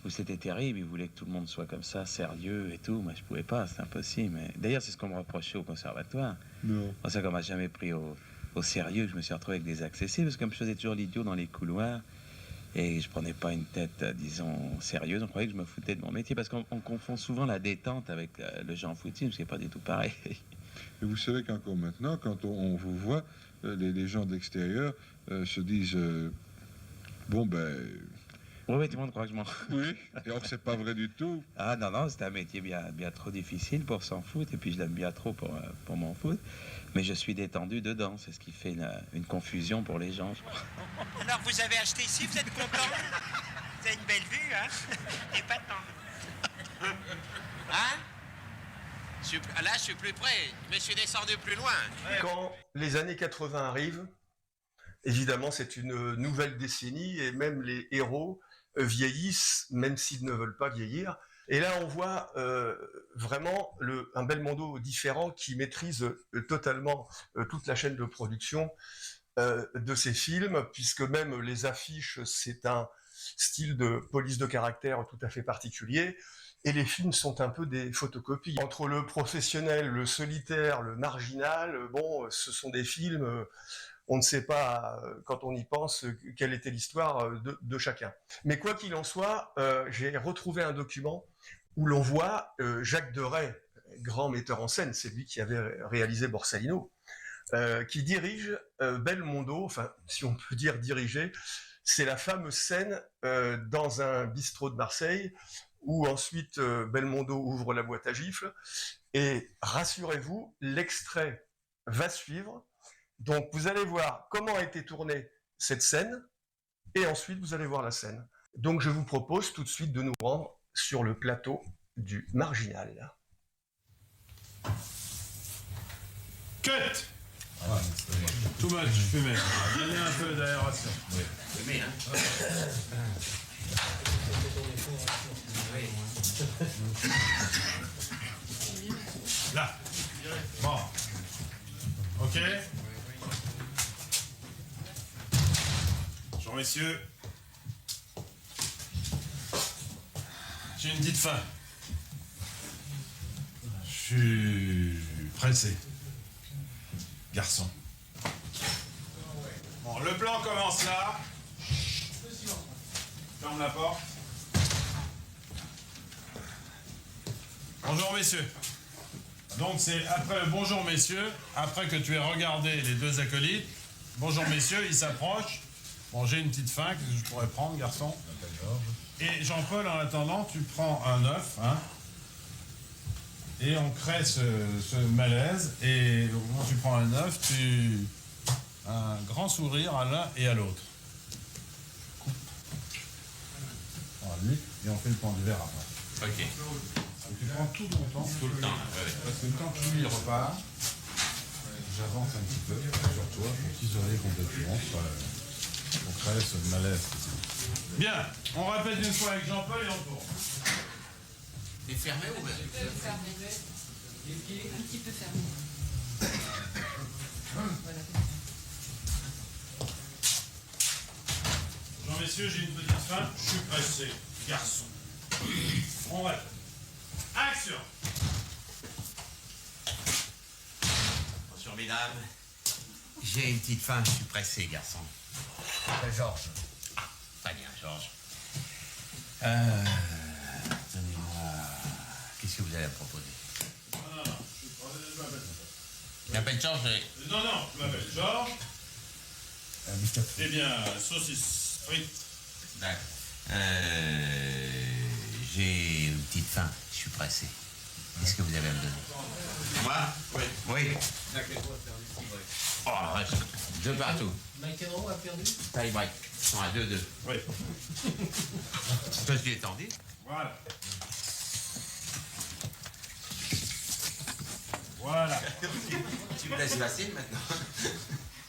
où c'était terrible. Ils voulaient que tout le monde soit comme ça, sérieux et tout. Moi, je pouvais pas, c'était impossible. Mais... D'ailleurs, c'est ce qu'on me reprochait au conservatoire. Non. C'est ça qu'on m'a jamais pris au sérieux. Je me suis retrouvé avec des accessibles, parce que comme je faisais toujours l'idiot dans les couloirs, et je prenais pas une tête, disons, sérieuse, on croyait que je me foutais de mon métier, parce qu'on confond souvent la détente avec le Jean Foutisme, ce qui n'est pas du tout pareil. Et vous savez qu'encore maintenant, quand on vous voit, les gens de l'extérieur se disent bon ben. Oui, tout le monde croit que je m'en... Oui, et or c'est pas vrai du tout. Ah non, c'est un métier bien trop difficile pour s'en foutre, et puis je l'aime bien trop pour m'en foutre. Mais je suis détendu dedans, c'est ce qui fait une confusion pour les gens, je crois. Alors vous avez acheté ici, vous êtes content? Vous avez une belle vue, hein? Et pas tant. Hein? Là, je suis plus près, mais je suis descendu plus loin. Quand les années 80 arrivent, évidemment, c'est une nouvelle décennie et même les héros vieillissent, même s'ils ne veulent pas vieillir. Et là, on voit vraiment un Belmondo différent qui maîtrise totalement toute la chaîne de production de ces films, puisque même les affiches, c'est un style de police de caractère tout à fait particulier. Et les films sont un peu des photocopies. Entre le professionnel, le solitaire, le marginal, bon, ce sont des films... on ne sait pas, quand on y pense, quelle était l'histoire de chacun. Mais quoi qu'il en soit, j'ai retrouvé un document où l'on voit Jacques Deray, grand metteur en scène, c'est lui qui avait réalisé Borsalino, qui dirige Belmondo, enfin, si on peut dire diriger, c'est la fameuse scène dans un bistrot de Marseille, où ensuite Belmondo ouvre la boîte à gifles, et rassurez-vous, l'extrait va suivre. Donc, vous allez voir comment a été tournée cette scène, et ensuite, vous allez voir la scène. Donc, je vous propose tout de suite de nous rendre sur le plateau du Marginal. Cut! Ah, too much, fumé. Donnez un peu d'aération. Oui. Fumé, hein? Là. Bon. Ok. Bonjour messieurs. J'ai une petite faim. Je suis pressé. Garçon. Bon, le plan commence là. Ferme la porte. Bonjour messieurs. Donc c'est après le bonjour messieurs, après que tu aies regardé les deux acolytes. Bonjour messieurs, ils s'approchent. Bon, j'ai une petite faim, qu'est-ce que je pourrais prendre, garçon? Et Jean-Paul, en attendant, tu prends un œuf, hein, et on crée ce malaise, et quand tu prends un œuf, un grand sourire à l'un et à l'autre. Voilà, lui, et on fait le pan du verre après. Ok. Donc, tu prends tout ton temps. Tout le temps, ouais. Parce que quand lui il repart, j'avance un petit peu sur toi pour t'isoler complètement. On crée ce malaise. Bien, on répète une fois avec Jean-Paul et on tourne. C'est fermé ou bien? Un petit peu fermé. Voilà. Bonjour messieurs, j'ai une petite faim, je suis pressé, garçon. On répète. Action! Bonjour mesdames. J'ai une petite faim, je suis pressé, garçon. Georges. Ah, très bien, Georges. Donnez-moi... Qu'est-ce que vous allez me proposer? Non, je m'appelle. Tu m'appelles Georges? Non, je m'appelle Georges. Eh bien, saucisse frites. D'accord. J'ai une petite faim, je suis pressé. Qu'est-ce que vous avez à me donner? Moi? Oui. Oui. Oh, reste. Deux partout. McEnroe a perdu. Tie break. Ils sont à 2-2. Oui. Toi, je l'ai tendu. Voilà. Voilà. Tu me laisses passer maintenant.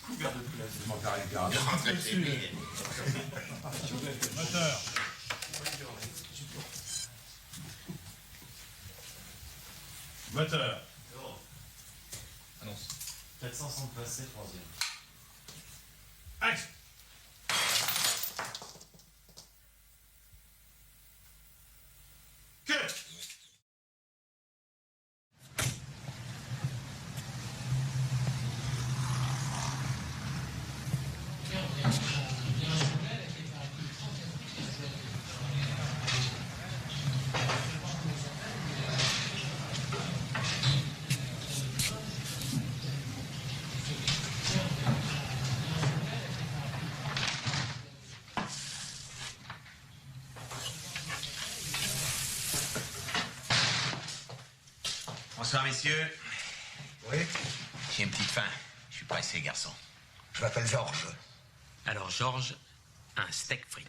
Couvert de place. Je m'en parle de garde. Moteur. Moteur. Annonce. 400 passés, troisième. Action. Bonsoir, messieurs. Oui, J'ai une petite faim. Je suis pressé, garçon. je m'appelle Georges. Alors, Georges, un steak frit.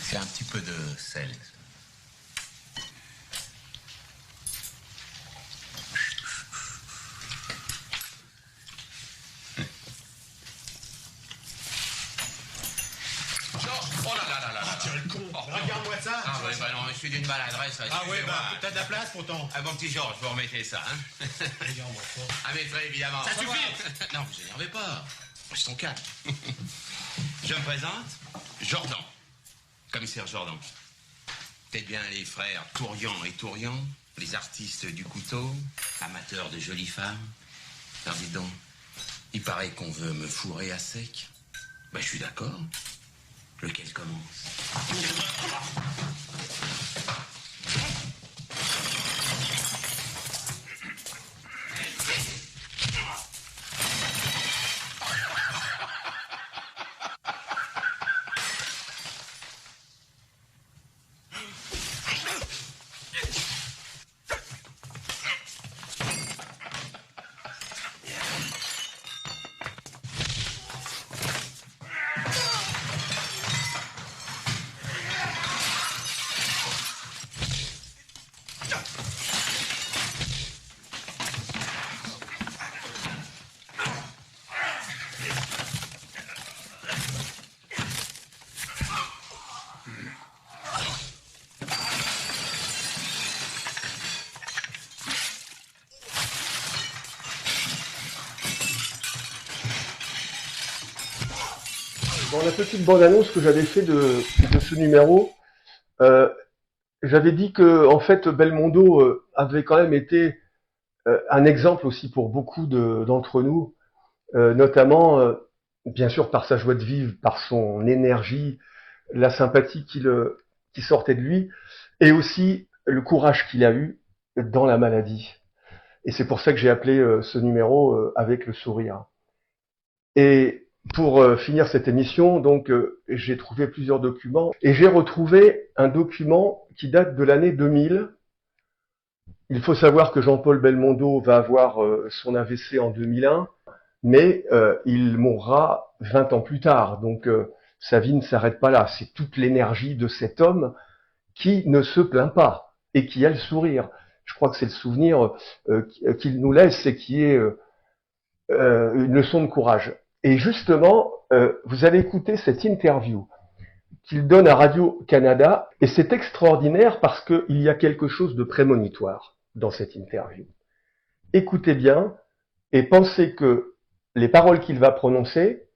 C'est un petit peu de sel. Oh là là là là là. Tu es le con. Regarde-moi ça. Ah ouais, bah non, je suis d'une maladresse. Ah ouais, bah t'as de la place pourtant. Ah mon petit Georges, vous remettez ça, hein. Regarde-moi ça. À mes frais, évidemment. Ça suffit. Non, vous énervez pas. Restons calmes. Je me présente, Jordan. Commissaire Jordan. Peut-être bien les frères Tourian et Tourian, les artistes du couteau, amateurs de jolies femmes. Alors dites donc, il paraît qu'on veut me fourrer à sec. Ben je suis d'accord. Lequel commence? Dans la petite bande-annonce que j'avais fait de ce numéro, j'avais dit que en fait Belmondo avait quand même été un exemple aussi pour beaucoup d'entre nous, notamment bien sûr par sa joie de vivre, par son énergie, la sympathie qui sortait de lui, et aussi le courage qu'il a eu dans la maladie. Et c'est pour ça que j'ai appelé ce numéro Avec le sourire. Et pour finir cette émission, donc j'ai trouvé plusieurs documents et j'ai retrouvé un document qui date de l'année 2000. Il faut savoir que Jean-Paul Belmondo va avoir son AVC en 2001, mais il mourra 20 ans plus tard. Donc sa vie ne s'arrête pas là. C'est toute l'énergie de cet homme qui ne se plaint pas et qui a le sourire. Je crois que c'est le souvenir qu'il nous laisse et qui est une leçon de courage. Et justement, vous allez écouter cette interview qu'il donne à Radio-Canada, et c'est extraordinaire parce qu'il y a quelque chose de prémonitoire dans cette interview. Écoutez bien et pensez que les paroles qu'il va prononcer,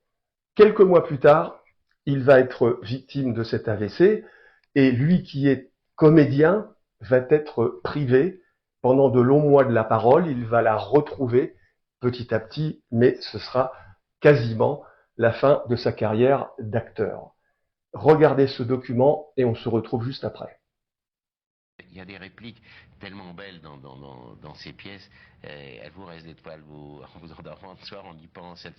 quelques mois plus tard, il va être victime de cet AVC, et lui qui est comédien va être privé pendant de longs mois de la parole, il va la retrouver petit à petit, mais ce sera quasiment la fin de sa carrière d'acteur. Regardez ce document et on se retrouve juste après. Il y a des répliques tellement belles dans ces pièces, elles vous restent des toiles en vous endormant le soir, on y pense, elles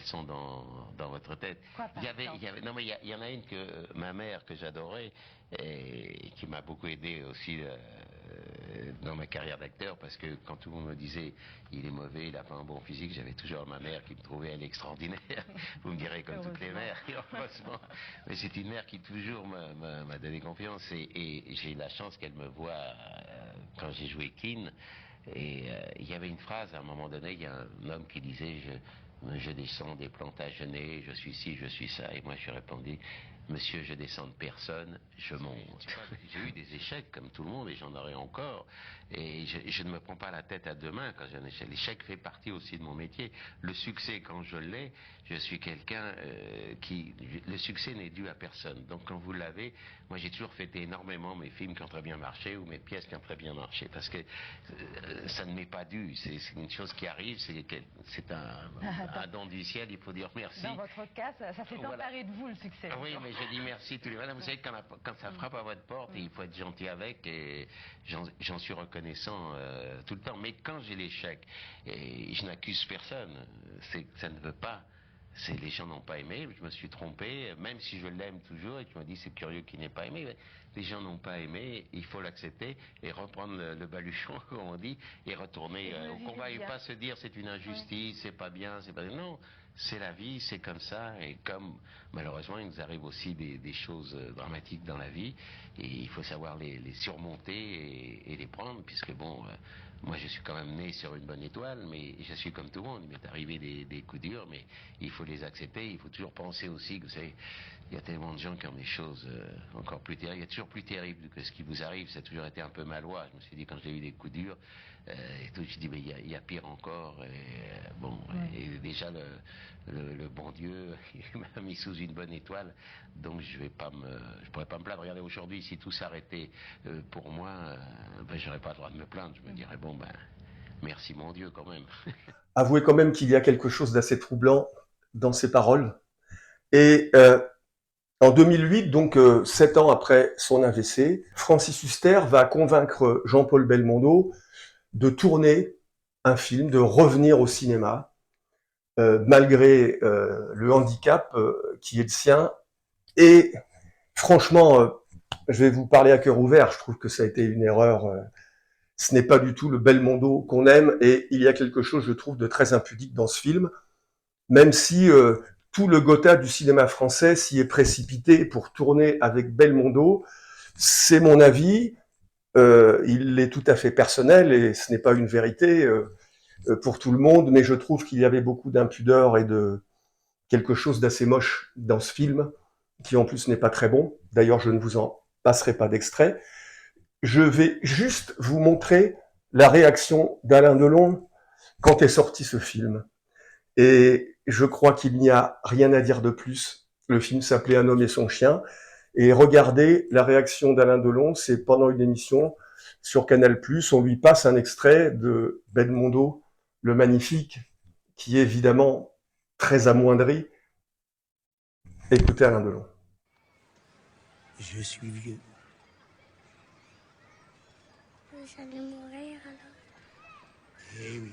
sont dans votre tête. Il y en a une que ma mère, que j'adorais, et qui m'a beaucoup aidé aussi dans ma carrière d'acteur, parce que quand tout le monde me disait il est mauvais, il n'a pas un bon physique, j'avais toujours ma mère qui me trouvait elle extraordinaire. Vous me direz comme toutes les mères, heureusement. Mais c'est une mère qui toujours m'a donné confiance, et j'ai eu la chance qu'elle me voit quand j'ai joué Keane. Et il y avait une phrase à un moment donné, il y a un homme qui disait je descends des Plantagenets, je suis ci, je suis ça, et moi je suis répondu monsieur, je descends de personne, je monte. J'ai eu des échecs comme tout le monde, et j'en aurai encore, et je ne me prends pas la tête à deux mains quand j'ai un échec. L'échec fait partie aussi de mon métier. Le succès, quand je l'ai, je suis quelqu'un qui... Le succès n'est dû à personne. Donc quand vous l'avez, moi j'ai toujours fêté énormément mes films qui ont très bien marché, ou mes pièces qui ont très bien marché, parce que ça ne m'est pas dû. C'est une chose qui arrive, c'est un don du ciel, il faut dire merci. Dans votre cas, ça s'est emparé de vous, le succès. Oui, mais je dis merci tous les matins. Vous savez, quand ça frappe à votre porte, il faut être gentil avec, et j'en suis reconnaissant tout le temps. Mais quand j'ai l'échec, et je n'accuse personne, c'est que ça ne veut pas. Les gens n'ont pas aimé, je me suis trompé, même si je l'aime toujours, et tu m'as dit c'est curieux qu'il n'ait pas aimé, mais les gens n'ont pas aimé, il faut l'accepter et reprendre le baluchon, comme on dit, et retourner au combat, et pas se dire c'est une injustice, c'est pas bien, c'est pas... Non, c'est la vie, c'est comme ça, et comme malheureusement il nous arrive aussi des choses dramatiques dans la vie, et il faut savoir les surmonter et les prendre, puisque bon... moi, je suis quand même né sur une bonne étoile, mais je suis comme tout le monde. Il m'est arrivé des coups durs, mais il faut les accepter. Il faut toujours penser aussi que, vous savez, il y a tellement de gens qui ont des choses encore plus terribles. Il y a toujours plus terrible que ce qui vous arrive. Ça a toujours été un peu malois. Je me suis dit, quand j'ai eu des coups durs, et tout, je dis, mais il y a pire encore. Et, bon, et déjà, le bon Dieu, il m'a mis sous une bonne étoile. Donc, je pourrais pas me plaindre. Regardez, aujourd'hui, si tout s'arrêtait pour moi, ben, j'aurais pas le droit de me plaindre. Je me dirais, bon, ben, merci mon Dieu, quand même. Avouez quand même qu'il y a quelque chose d'assez troublant dans ces paroles. Et en 2008, donc 7 ans après son AVC, Francis Huster va convaincre Jean-Paul Belmondo de tourner un film, de revenir au cinéma, malgré le handicap qui est le sien. Et franchement, je vais vous parler à cœur ouvert, je trouve que ça a été une erreur. Ce n'est pas du tout le Belmondo qu'on aime, et il y a quelque chose, je trouve, de très impudique dans ce film, même si tout le Gotha du cinéma français s'y est précipité pour tourner avec Belmondo. C'est mon avis, il est tout à fait personnel, et ce n'est pas une vérité pour tout le monde, mais je trouve qu'il y avait beaucoup d'impudeur et de quelque chose d'assez moche dans ce film, qui en plus n'est pas très bon. D'ailleurs, je ne vous en passerai pas d'extrait. Je vais juste vous montrer la réaction d'Alain Delon quand est sorti ce film. Et je crois qu'il n'y a rien à dire de plus. Le film s'appelait Un homme et son chien. Et regardez la réaction d'Alain Delon, c'est pendant une émission sur Canal+, on lui passe un extrait de Belmondo, le magnifique, qui est évidemment très amoindri. Écoutez Alain Delon. Je suis vieux. J'allais mourir alors. Eh oui.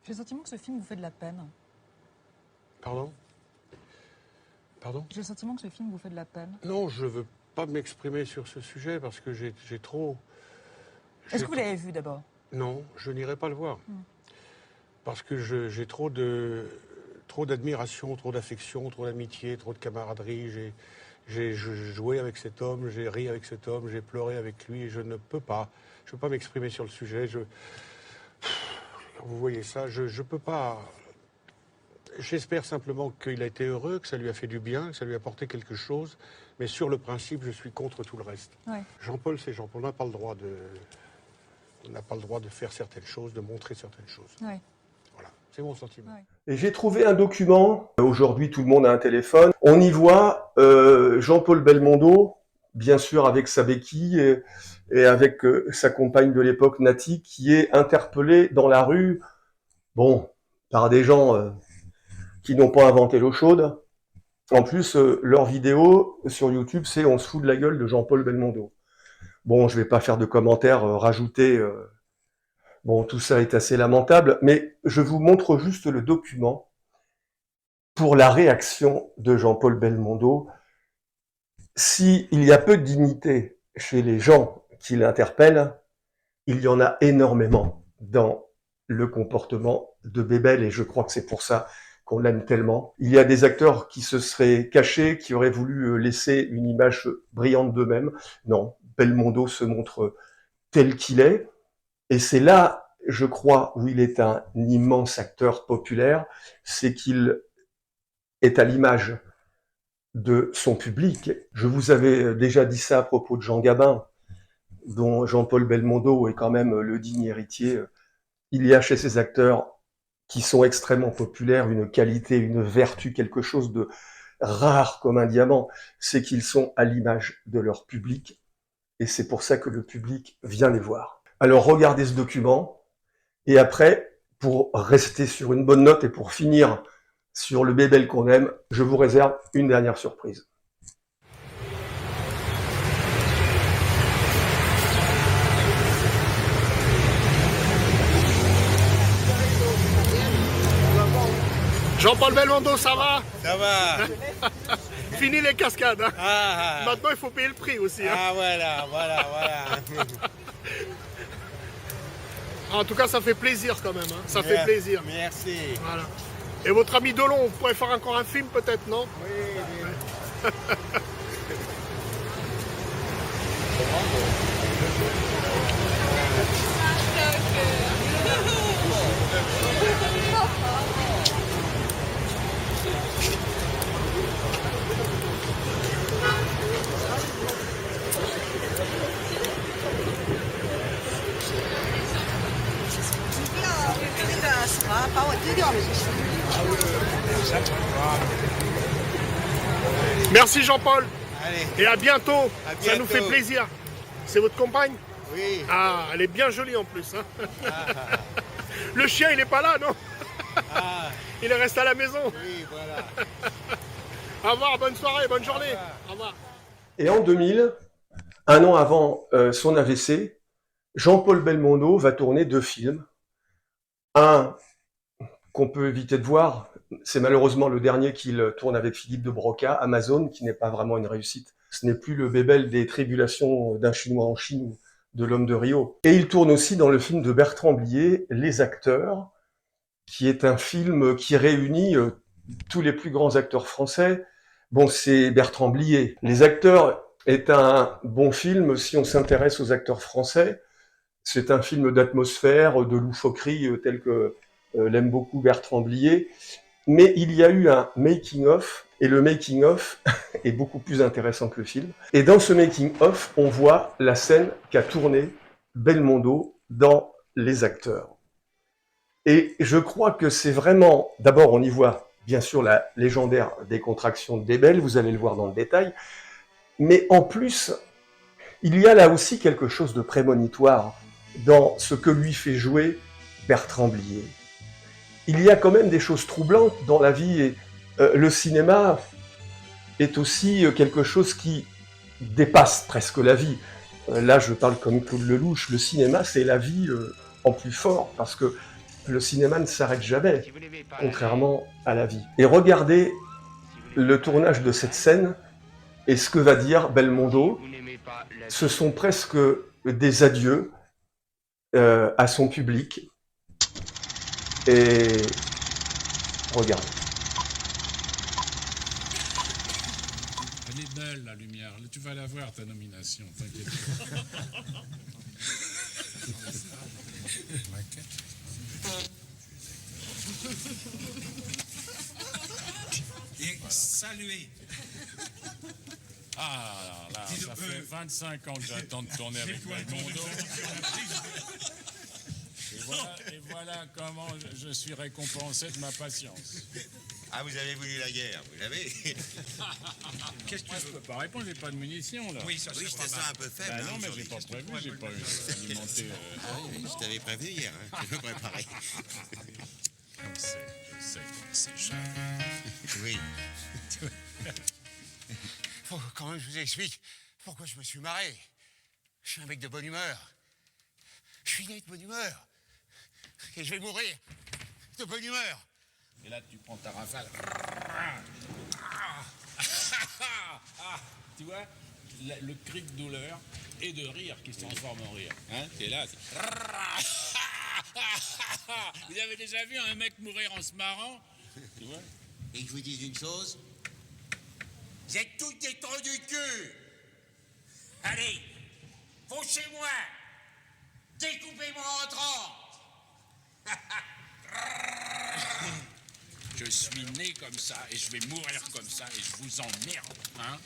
J'ai le sentiment que ce film vous fait de la peine. Pardon? Pardon? J'ai le sentiment que ce film vous fait de la peine. Non, je ne veux pas m'exprimer sur ce sujet parce que j'ai trop... Est-ce que vous l'avez vu d'abord? Non, je n'irai pas le voir. Parce que j'ai trop d'admiration, trop d'affection, trop d'amitié, trop de camaraderie. J'ai joué avec cet homme, j'ai ri avec cet homme, j'ai pleuré avec lui, et je ne peux pas. Je ne peux pas m'exprimer sur le sujet. Vous voyez ça, je ne peux pas... J'espère simplement qu'il a été heureux, que ça lui a fait du bien, que ça lui a apporté quelque chose. Mais sur le principe, je suis contre tout le reste. Ouais. Jean-Paul, c'est Jean-Paul. On n'a pas le droit de faire certaines choses, de montrer certaines choses. Ouais. Voilà, c'est mon sentiment. Ouais. Et j'ai trouvé un document. Aujourd'hui, tout le monde a un téléphone. On y voit Jean-Paul Belmondo, bien sûr avec sa béquille et avec sa compagne de l'époque, Nati, qui est interpellée dans la rue, bon, par des gens qui n'ont pas inventé l'eau chaude. En plus, leur vidéo sur YouTube, c'est « On se fout de la gueule de Jean-Paul Belmondo ». Bon, je vais pas faire de commentaires rajoutés. Bon, tout ça est assez lamentable, mais je vous montre juste le document pour la réaction de Jean-Paul Belmondo. S'il y a peu de dignité chez les gens qui l'interpellent, il y en a énormément dans le comportement de Bébel, et je crois que c'est pour ça qu'on l'aime tellement. Il y a des acteurs qui se seraient cachés, qui auraient voulu laisser une image brillante d'eux-mêmes. Non, Belmondo se montre tel qu'il est, et c'est là, je crois, où il est un immense acteur populaire, c'est qu'il est à l'image de son public. Je vous avais déjà dit ça à propos de Jean Gabin, dont Jean-Paul Belmondo est quand même le digne héritier. Il y a chez ces acteurs qui sont extrêmement populaires une qualité, une vertu, quelque chose de rare comme un diamant, c'est qu'ils sont à l'image de leur public, et c'est pour ça que le public vient les voir. Alors regardez ce document, et après, pour rester sur une bonne note et pour finir sur le bébel qu'on aime, je vous réserve une dernière surprise. Jean-Paul Belmondo, ça va? Ça va. Fini les cascades. Hein. Ah, Maintenant, il faut payer le prix aussi. Hein. ah voilà. En tout cas, ça fait plaisir quand même. Hein. Ça fait plaisir. Merci. Voilà. Et votre ami Delon, vous pourrez faire encore un film peut-être, non? Oui. Merci Jean-Paul. Allez. Et à bientôt. À Ça nous fait bientôt. plaisir. C'est votre compagne? Oui. Ah, elle est bien jolie en plus. Hein. Le chien, il n'est pas là, non? Ah. Il est resté à la maison. Oui, voilà. Au revoir, bonne soirée, bonne journée. Au revoir. Et en 2000, un an avant son AVC, Jean-Paul Belmondo va tourner 2 films. Un qu'on peut éviter de voir, c'est malheureusement le dernier qu'il tourne avec Philippe de Broca, Amazon, qui n'est pas vraiment une réussite. Ce n'est plus le bébel des tribulations d'un Chinois en Chine ou de l'homme de Rio. Et il tourne aussi dans le film de Bertrand Blier, Les Acteurs, qui est un film qui réunit tous les plus grands acteurs français. Bon, c'est Bertrand Blier. Les Acteurs est un bon film si on s'intéresse aux acteurs français. C'est un film d'atmosphère, de loufoquerie, tel que l'aime beaucoup Bertrand Blier. Mais il y a eu un making-of, et le making-of est beaucoup plus intéressant que le film. Et dans ce making-of, on voit la scène qu'a tournée Belmondo dans Les Acteurs. Et je crois que c'est vraiment... D'abord, on y voit, bien sûr, la légendaire décontraction de Bébel, vous allez le voir dans le détail. Mais en plus, il y a là aussi quelque chose de prémonitoire dans ce que lui fait jouer Bertrand Blier. Il y a quand même des choses troublantes dans la vie, et le cinéma est aussi quelque chose qui dépasse presque la vie. Là, je parle comme Claude Lelouch, le cinéma, c'est la vie en plus fort, parce que le cinéma ne s'arrête jamais, contrairement à la vie. Et regardez le tournage de cette scène, et ce que va dire Belmondo, ce sont presque des adieux à son public. Et regardez. Elle est belle, la lumière. Tu vas la voir, ta nomination, t'inquiète Et saluer. Ah, là, ça fait 25 ans que j'attends de tourner avec Belmondo. Et voilà comment je suis récompensé de ma patience. Ah, vous avez voulu la guerre, vous l'avez. Qu'est-ce que je peux pas répondre, j'ai pas de munitions là. Oui, c'était ça un peu faible. Bah hein, non, mais j'ai pas prévu, j'ai pas eu alimenté. Ah oui, je t'avais prévenu hier, hein, je me préparais. Je sais, c'est cher. Oui. Faut quand même que je vous explique pourquoi je me suis marré. Je suis un mec de bonne humeur. Je suis né de bonne humeur. Et je vais mourir de bonne humeur. Et là, tu prends ta rafale. Tu vois, le cri de douleur et de rire qui se transforme en rire. Hein, t'es là, c'est... Vous avez déjà vu un mec mourir en se marrant? Tu vois? Et que je vous dise une chose, vous êtes tous des trous du cul. Allez, fauchez-moi. Découpez-moi en 30. Je suis né comme ça et je vais mourir comme ça et je vous emmerde, hein.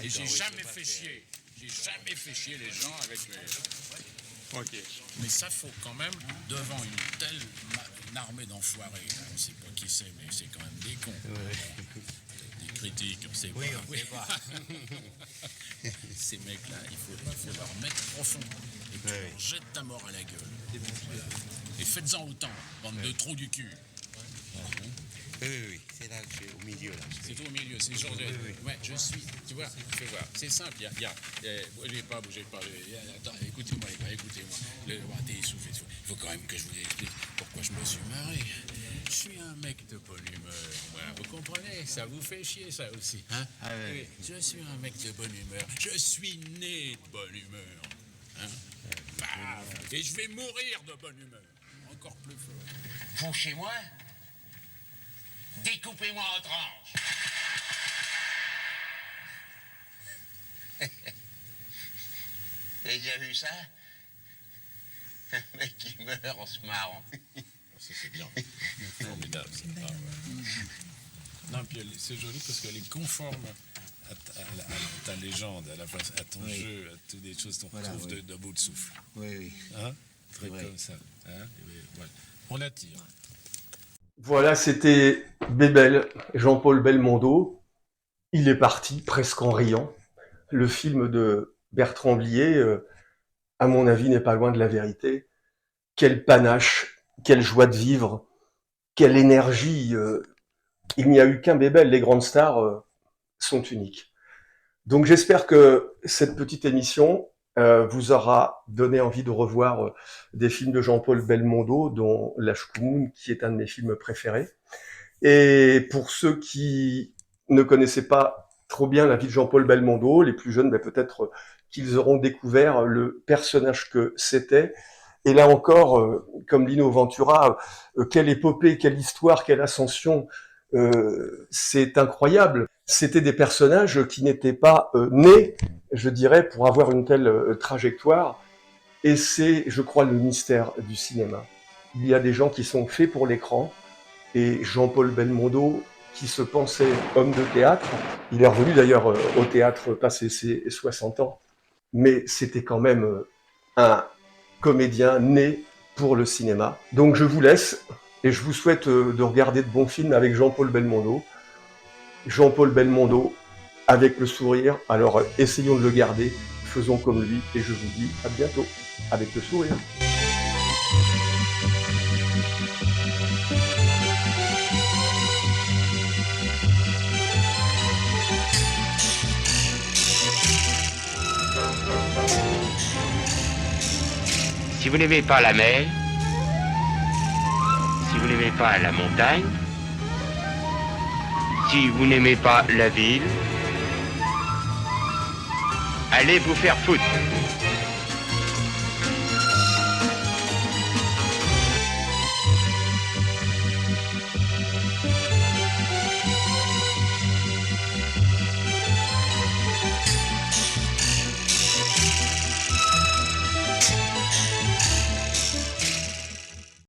Et j'ai jamais fait chier. J'ai jamais fait chier les gens avec les... Ok. Mais ça faut quand même, devant une telle une armée d'enfoirés, on sait pas qui c'est, mais c'est quand même des cons. Des critiques, on sait pas. Oui, on sait pas. Ces mecs-là, il faut leur mettre profond. Et tu leur jettes ta mort à la gueule. Voilà. Et faites-en autant, bande de trous du cul. Oui, c'est là que je suis au milieu. Là. C'est tout au milieu, c'est genre de... Ouais, je suis... Tu vois, fais voir. C'est simple, bougez pas. Attends, écoutez-moi, les gars, écoutez-moi. T'es essoufflé. Il faut quand même que je vous explique pourquoi je me suis marré. Je suis un mec de bonne humeur, moi. Vous comprenez? Ça vous fait chier, ça aussi, hein? Oui, je suis un mec de bonne humeur. Je suis né de bonne humeur. Hein? Paf! Et je vais mourir de bonne humeur. Encore plus fort. Fauchez-moi. Découpez-moi en tranches. Vous avez déjà vu ça? Un mec qui meurt en se marrant. Ça, c'est bien. Formidable. Ça. Ah, ouais. Non, puis c'est joli parce qu'elle est conforme à ta légende, à ton jeu, à toutes les choses qu'on trouve de bout de souffle. Oui. Hein? Très comme ça. Hein? Ouais. On l'attire. Voilà, c'était Bébel, Jean-Paul Belmondo. Il est parti, presque en riant. Le film de Bertrand Blier, à mon avis, n'est pas loin de la vérité. Quel panache, quelle joie de vivre, quelle énergie. Il n'y a eu qu'un Bébel, les grandes stars sont uniques. Donc j'espère que cette petite émission vous aura donné envie de revoir des films de Jean-Paul Belmondo, dont La Shkumun, qui est un de mes films préférés. Et pour ceux qui ne connaissaient pas trop bien la vie de Jean-Paul Belmondo, les plus jeunes, peut-être qu'ils auront découvert le personnage que c'était. Et là encore, comme Lino Ventura, quelle épopée, quelle histoire, quelle ascension, c'est incroyable. C'était des personnages qui n'étaient pas nés, je dirais, pour avoir une telle trajectoire. Et c'est, je crois, le mystère du cinéma. Il y a des gens qui sont faits pour l'écran, et Jean-Paul Belmondo, qui se pensait homme de théâtre, il est revenu d'ailleurs au théâtre passer ses 60 ans, mais c'était quand même un comédien né pour le cinéma. Donc je vous laisse, et je vous souhaite de regarder de bons films avec Jean-Paul Belmondo. Jean-Paul Belmondo, avec le sourire, alors essayons de le garder, faisons comme lui, et je vous dis à bientôt, avec le sourire. Si vous n'aimez pas la mer, si vous n'aimez pas la montagne, si vous n'aimez pas la ville, allez vous faire foutre.